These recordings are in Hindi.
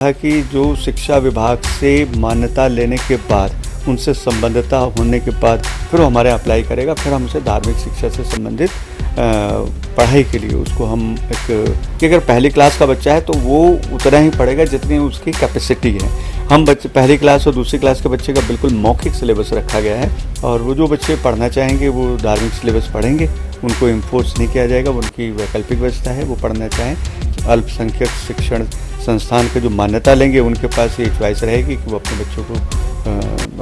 था कि जो शिक्षा विभाग से मान्यता लेने के बाद, उनसे संबद्धता होने के बाद फिर वो हमारे अप्लाई करेगा, फिर हम उसे धार्मिक शिक्षा से संबंधित पढ़ाई के लिए उसको हम कि अगर पहली क्लास का बच्चा है तो वो उतना ही पढ़ेगा जितनी उसकी कैपेसिटी है। हम बच्चे पहली क्लास और दूसरी क्लास के बच्चे का बिल्कुल मौखिक सिलेबस रखा गया है और वो जो बच्चे पढ़ना चाहेंगे वो धार्मिक सिलेबस पढ़ेंगे, उनको इम्फोर्स नहीं किया जाएगा। उनकी वैकल्पिक व्यवस्था है, वो पढ़ना चाहें अल्पसंख्यक शिक्षण संस्थान के जो मान्यता लेंगे उनके पास ये चॉइस रहेगी कि वो अपने बच्चों को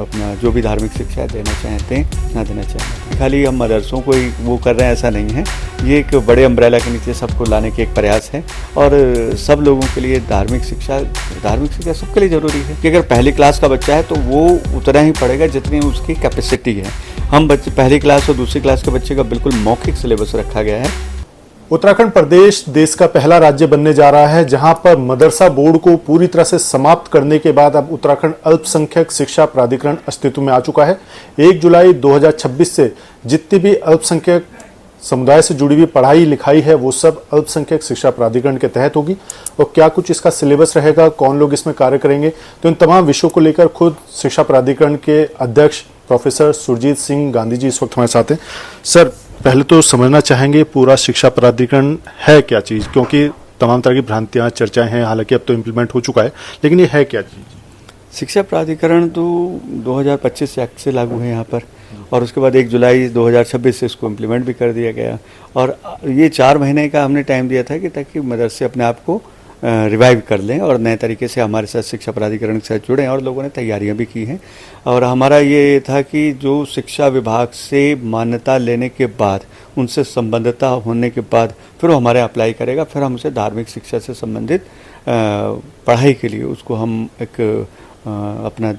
अपना जो भी धार्मिक शिक्षा देना चाहते हैं ना देना चाहें। खाली हम मदरसों को ही वो कर रहे हैं ऐसा नहीं है, ये एक बड़े अम्ब्रेला के नीचे सबको लाने के एक प्रयास है और सब लोगों के लिए धार्मिक शिक्षा सबके लिए ज़रूरी है कि अगर पहली क्लास का बच्चा है तो वो उतना ही पढ़ेगा जितनी उसकी कैपेसिटी है। हम बच्चे पहली क्लास और दूसरी क्लास के बच्चे का बिल्कुल मौखिक सिलेबस रखा गया है। उत्तराखंड प्रदेश देश का पहला राज्य बनने जा रहा है जहां पर मदरसा बोर्ड को पूरी तरह से समाप्त करने के बाद अब उत्तराखंड अल्पसंख्यक शिक्षा प्राधिकरण अस्तित्व में आ चुका है। 1 जुलाई 2026 से जितनी भी अल्पसंख्यक समुदाय से जुड़ी हुई पढ़ाई लिखाई है वो सब अल्पसंख्यक शिक्षा प्राधिकरण के तहत होगी। और क्या कुछ इसका सिलेबस रहेगा, कौन लोग इसमें कार्य करेंगे, तो इन तमाम विषयों को लेकर खुद शिक्षा प्राधिकरण के अध्यक्ष प्रोफेसर सुरजीत सिंह गांधी जी इस वक्त हमारे साथ हैं। सर, पहले तो समझना चाहेंगे पूरा शिक्षा प्राधिकरण है क्या चीज, क्योंकि तमाम तरह की भ्रांतियां चर्चाएं हैं, हालांकि अब तो इम्प्लीमेंट हो चुका है, लेकिन ये है क्या चीज? शिक्षा प्राधिकरण तो 2025 एक्ट से लागू है यहाँ पर और उसके बाद 1 जुलाई 2026 से इसको इम्प्लीमेंट भी कर दिया गया और ये 4 महीने का हमने टाइम दिया था कि ताकि मदरसे अपने आप को रिवाइव कर लें और नए तरीके से हमारे साथ शिक्षा प्राधिकरण के साथ जुड़ें और लोगों ने तैयारियां भी की हैं। और हमारा ये था कि जो शिक्षा विभाग से मान्यता लेने के बाद, उनसे संबद्धता होने के बाद फिर वो हमारे अप्लाई करेगा, फिर हम उसे धार्मिक शिक्षा से संबंधित पढ़ाई के लिए उसको हम एक अपना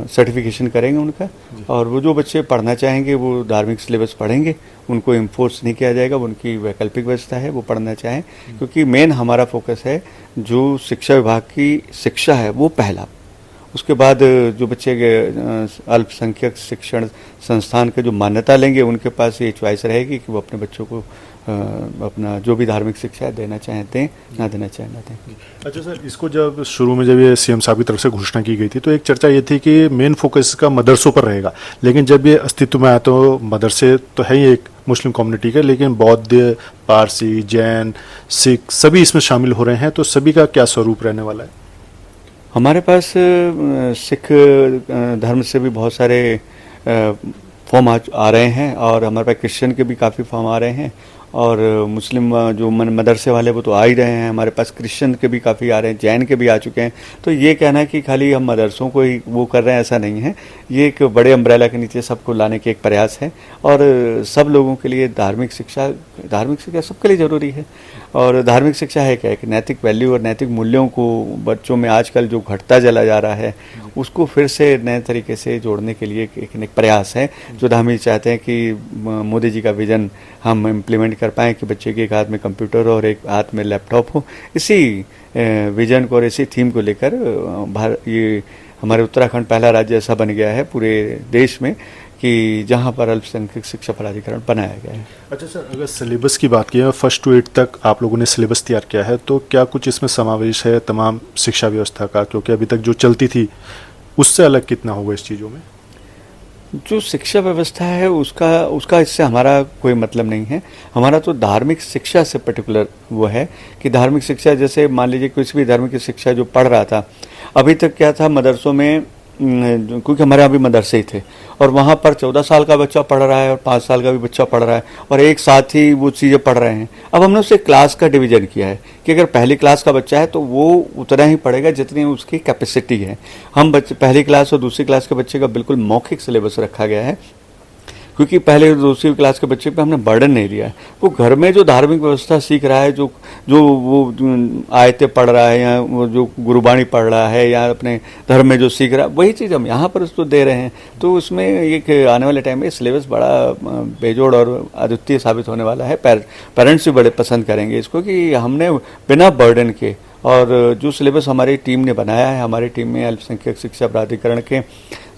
सर्टिफिकेशन करेंगे उनका और वो जो बच्चे पढ़ना चाहेंगे वो धार्मिक सिलेबस पढ़ेंगे, उनको इम्फोर्स नहीं किया जाएगा। उनकी वैकल्पिक व्यवस्था है, वो पढ़ना चाहें, क्योंकि मेन हमारा फोकस है जो शिक्षा विभाग की शिक्षा है वो पहला, उसके बाद जो बच्चे अल्पसंख्यक शिक्षण संस्थान के जो मान्यता लेंगे उनके पास ये चॉइस रहेगी कि वो अपने बच्चों को अपना जो भी धार्मिक शिक्षा देना चाहते हैं ना देना चाहें ना दें। अच्छा सर, इसको जब शुरू में जब ये सीएम साहब की तरफ से घोषणा की गई थी तो एक चर्चा ये थी कि मेन फोकस इसका मदरसों पर रहेगा, लेकिन जब ये अस्तित्व में आया तो मदरसे तो है ही एक मुस्लिम कम्युनिटी का, लेकिन बौद्ध, पारसी, जैन, सिख सभी इसमें शामिल हो रहे हैं, तो सभी का क्या स्वरूप रहने वाला है? हमारे पास सिख धर्म से भी बहुत सारे फॉर्म आ रहे हैं और हमारे पास क्रिश्चियन के भी काफ़ी फॉर्म आ रहे हैं और मुस्लिम जो मदरसे वाले वो तो आ ही रहे हैं। हमारे पास क्रिश्चियन के भी काफ़ी आ रहे हैं, जैन के भी आ चुके हैं। तो ये कहना है कि खाली हम मदरसों को ही वो कर रहे हैं ऐसा नहीं है, ये एक बड़े अम्ब्रेला के नीचे सबको लाने के एक प्रयास है और सब लोगों के लिए धार्मिक शिक्षा सबके लिए ज़रूरी है। और धार्मिक शिक्षा है क्या, एक नैतिक वैल्यू और नैतिक मूल्यों को बच्चों में आजकल जो घटता चला जा रहा है उसको फिर से नए तरीके से जोड़ने के लिए एक प्रयास है जो हम ये चाहते हैं कि मोदी जी का विजन हम इम्प्लीमेंट कर पाएँ कि बच्चे के एक हाथ में कंप्यूटर और एक हाथ में लैपटॉप हो। इसी विजन को और इसी थीम को लेकर ये हमारे उत्तराखंड पहला राज्य ऐसा बन गया है पूरे देश में कि जहां पर अल्पसंख्यक शिक्षा प्राधिकरण बनाया गया है। अच्छा सर, अगर सिलेबस की बात की है, 1 to 8 तक आप लोगों ने सिलेबस तैयार किया है, तो क्या कुछ इसमें समावेश है तमाम शिक्षा व्यवस्था का, क्योंकि अभी तक जो चलती थी उससे अलग कितना होगा इस चीज़ों में? जो शिक्षा व्यवस्था है उसका इससे हमारा कोई मतलब नहीं है। हमारा तो धार्मिक शिक्षा से पर्टिकुलर वो है कि धार्मिक शिक्षा, जैसे मान लीजिए किसी भी धर्म की शिक्षा जो पढ़ रहा था, अभी तक क्या था मदरसों में, क्योंकि हमारे यहाँ भी मदरसे ही थे और वहाँ पर 14 साल का बच्चा पढ़ रहा है और 5 साल का भी बच्चा पढ़ रहा है और एक साथ ही वो चीज़ें पढ़ रहे हैं। अब हमने उससे क्लास का डिवीजन किया है कि अगर पहली क्लास का बच्चा है तो वो उतना ही पढ़ेगा जितनी उसकी कैपेसिटी है। हम पहली क्लास और दूसरी क्लास के बच्चे का बिल्कुल मौखिक सिलेबस रखा गया है, क्योंकि पहले दूसरी क्लास के बच्चे पे हमने बर्डन नहीं लिया है। वो घर में जो धार्मिक व्यवस्था सीख रहा है, जो वो आयतें पढ़ रहा है या वो जो गुरुबाणी पढ़ रहा है या अपने धर्म में जो सीख रहा है, वही चीज़ हम यहाँ पर उसको दे रहे हैं। तो उसमें एक आने वाले टाइम में सिलेबस बड़ा बेजोड़ और अद्वितीय साबित होने वाला है। पेरेंट्स भी बड़े पसंद करेंगे इसको कि हमने बिना बर्डन के, और जो सिलेबस हमारी टीम ने बनाया है, हमारी टीम में अल्पसंख्यक शिक्षा प्राधिकरण के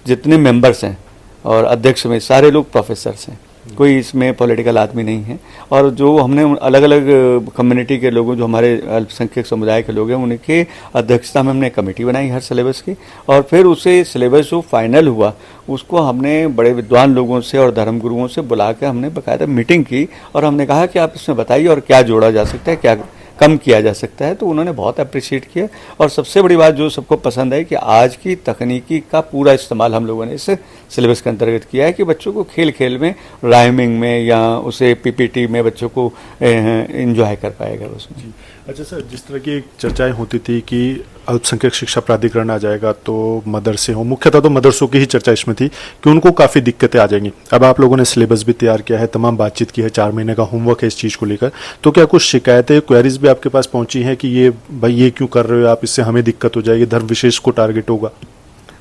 जितने मेंबर्स हैं और अध्यक्ष में सारे लोग प्रोफेसर्स हैं। कोई इसमें पॉलिटिकल आदमी नहीं है। और जो हमने अलग अलग कम्युनिटी के लोगों, जो हमारे अल्पसंख्यक समुदाय के लोग हैं, उनके अध्यक्षता में हमने कमेटी बनाई हर सिलेबस की, और फिर उसे सिलेबस जो फाइनल हुआ उसको हमने बड़े विद्वान लोगों से और धर्मगुरुओं से बुला के हमने बाकायदा मीटिंग की, और हमने कहा कि आप इसमें बताइए और क्या जोड़ा जा सकता है, क्या कम किया जा सकता है। तो उन्होंने बहुत अप्रिशिएट किया, और सबसे बड़ी बात जो सबको पसंद आई कि आज की तकनीकी का पूरा इस्तेमाल हम लोगों ने इस सिलेबस के अंतर्गत किया है कि बच्चों को खेल खेल में, राइमिंग में या उसे पीपीटी में बच्चों को एंजॉय कर पाएगा उसमें। अच्छा सर, जिस तरह की चर्चाएं होती थी कि अल्पसंख्यक शिक्षा प्राधिकरण आ जाएगा तो मदरसे हों, मुख्यतः तो मदरसों की ही चर्चा इसमें थी कि उनको काफ़ी दिक्कतें आ जाएंगी। अब आप लोगों ने सिलेबस भी तैयार किया है, तमाम बातचीत की है, 4 महीने का होमवर्क है इस चीज़ को लेकर, तो क्या कुछ शिकायतें, क्वेरीज भी आपके पास पहुंची हैं कि ये भाई ये क्यों कर रहे हो आप, इससे हमें दिक्कत हो जाएगी, धर्म विशेष को टारगेट होगा?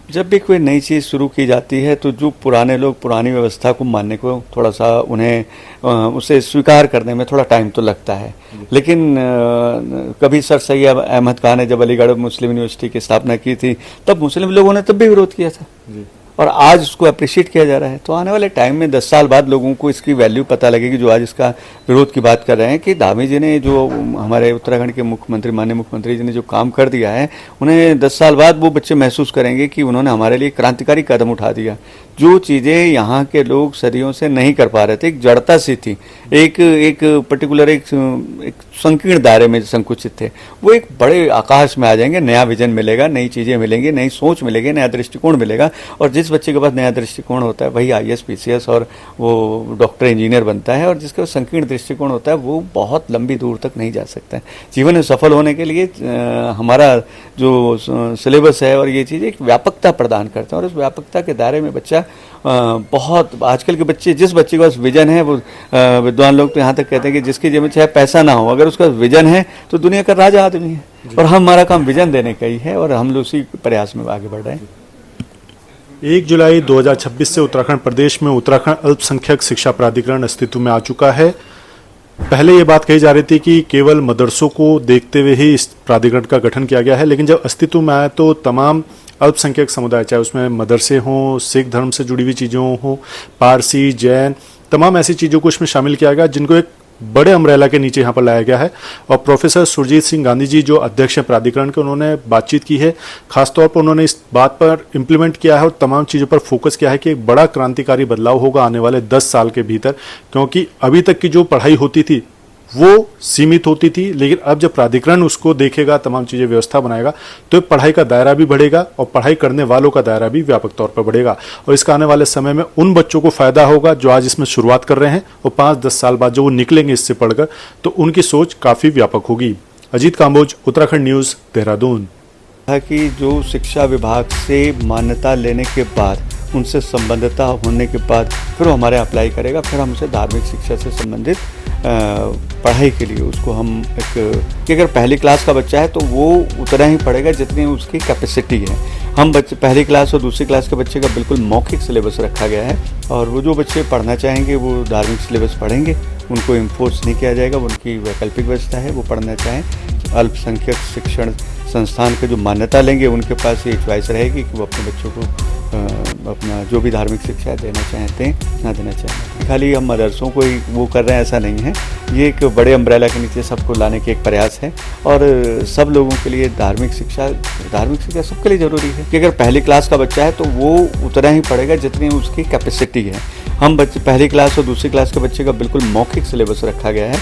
जब भी कोई नई चीज़ शुरू की जाती है तो जो पुराने लोग पुरानी व्यवस्था को मानने को थोड़ा सा उन्हें उसे स्वीकार करने में थोड़ा टाइम तो लगता है। लेकिन कभी सर सैयद अहमद खान ने जब अलीगढ़ मुस्लिम यूनिवर्सिटी की स्थापना की थी, तब मुस्लिम लोगों ने तब भी विरोध किया था, और आज उसको अप्रिशिएट किया जा रहा है। तो आने वाले टाइम में 10 साल बाद लोगों को इसकी वैल्यू पता लगेगी, जो आज इसका विरोध की बात कर रहे हैं, कि धामी जी ने, जो हमारे उत्तराखंड के मुख्यमंत्री, माननीय मुख्यमंत्री जी ने जो काम कर दिया है, उन्हें 10 साल बाद वो बच्चे महसूस करेंगे कि उन्होंने हमारे लिए क्रांतिकारी कदम उठा दिया। जो चीज़ें यहाँ के लोग सदियों से नहीं कर पा रहे थे, एक जड़ता सी थी, एक पर्टिकुलर एक संकीर्ण दायरे में संकुचित थे, वो एक बड़े आकाश में आ जाएंगे, नया विजन मिलेगा, नई चीज़ें मिलेंगी, नई सोच मिलेगी, नया दृष्टिकोण मिलेगा। और जिस बच्चे के पास नया दृष्टिकोण होता है वही IAS PCS और वो डॉक्टर इंजीनियर बनता है, और जिसका संकीर्ण दृष्टिकोण होता है वो बहुत लंबी दूर तक नहीं जा सकता है। जीवन में सफल होने के लिए हमारा जो सिलेबस है और ये चीज़ एक व्यापकता प्रदान करते हैं, और उस व्यापकता के दायरे में बच्चा बहुत, आजकल के बच्चे, जिस बच्चे के पास विजन है, वो विद्वान लोग तो यहाँ तक कहते हैं कि जिसकी जेब में चाहे पैसा ना हो, अगर उसका विजन है तो दुनिया का राजा आदमी है। और हमारा काम विजन देने का ही है, और हम लोग उसी प्रयास में आगे बढ़ रहे हैं। 1 जुलाई 2026 से उत्तराखंड प्रदेश में उत्तराखंड अल्पसंख्यक शिक्षा प्राधिकरण अस्तित्व में आ चुका है। पहले ये बात कही जा रही थी कि केवल मदरसों को देखते हुए ही इस प्राधिकरण का गठन किया गया है, लेकिन जब अस्तित्व में आया तो तमाम अल्पसंख्यक समुदाय, चाहे उसमें मदरसे हों, सिख धर्म से जुड़ी हुई चीज़ों हों, पारसी, जैन, तमाम ऐसी चीज़ों को इसमें शामिल किया गया, जिनको एक बड़े अम्ब्रेला के नीचे यहाँ पर लाया गया है। और प्रोफेसर सुरजीत सिंह गांधी जी, जो अध्यक्ष हैं प्राधिकरण के, उन्होंने बातचीत की है। खासतौर पर उन्होंने इस बात पर इम्प्लीमेंट किया है और तमाम चीज़ों पर फोकस किया है कि एक बड़ा क्रांतिकारी बदलाव होगा आने वाले 10 साल के भीतर, क्योंकि अभी तक की जो पढ़ाई होती थी वो सीमित होती थी, लेकिन अब जब प्राधिकरण उसको देखेगा, तमाम चीज़ें व्यवस्था बनाएगा, तो पढ़ाई का दायरा भी बढ़ेगा और पढ़ाई करने वालों का दायरा भी व्यापक तौर पर बढ़ेगा। और इसका आने वाले समय में उन बच्चों को फायदा होगा जो आज इसमें शुरुआत कर रहे हैं, और 5-10 साल बाद जो वो निकलेंगे इससे पढ़कर, तो उनकी सोच काफ़ी व्यापक होगी। अजीत काम्बोज, उत्तराखंड न्यूज़, देहरादून। कि जो शिक्षा विभाग से मान्यता लेने के बाद, उनसे संबद्धता होने के बाद फिर वो हमारे अप्लाई करेगा, फिर हम उसे धार्मिक शिक्षा से संबंधित पढ़ाई के लिए उसको हम कि अगर पहली क्लास का बच्चा है तो वो उतना ही पढ़ेगा जितनी उसकी कैपेसिटी है। हम बच्चे पहली क्लास और दूसरी क्लास के बच्चे का बिल्कुल मौखिक सिलेबस रखा गया है, और वो जो बच्चे पढ़ना चाहेंगे वो धार्मिक सिलेबस पढ़ेंगे, उनको इम्फोर्स नहीं किया जाएगा। उनकी वैकल्पिक व्यवस्था है, वो पढ़ना चाहें अल्पसंख्यक शिक्षण संस्थान के जो मान्यता लेंगे उनके पास ये चॉइस रहेगी कि वो अपने बच्चों को अपना जो भी धार्मिक शिक्षा देना चाहते हैं, ना देना चाहें। खाली हम मदरसों को ही वो कर रहे हैं ऐसा नहीं है, ये एक बड़े अम्ब्रेला के नीचे सबको लाने की एक प्रयास है, और सब लोगों के लिए धार्मिक शिक्षा सबके लिए ज़रूरी है कि अगर पहली क्लास का बच्चा है तो वो उतना ही पढ़ेगा जितनी उसकी कैपेसिटी है। हम बच्चे पहली क्लास और दूसरी क्लास के बच्चे का बिल्कुल मौखिक सिलेबस रखा गया है,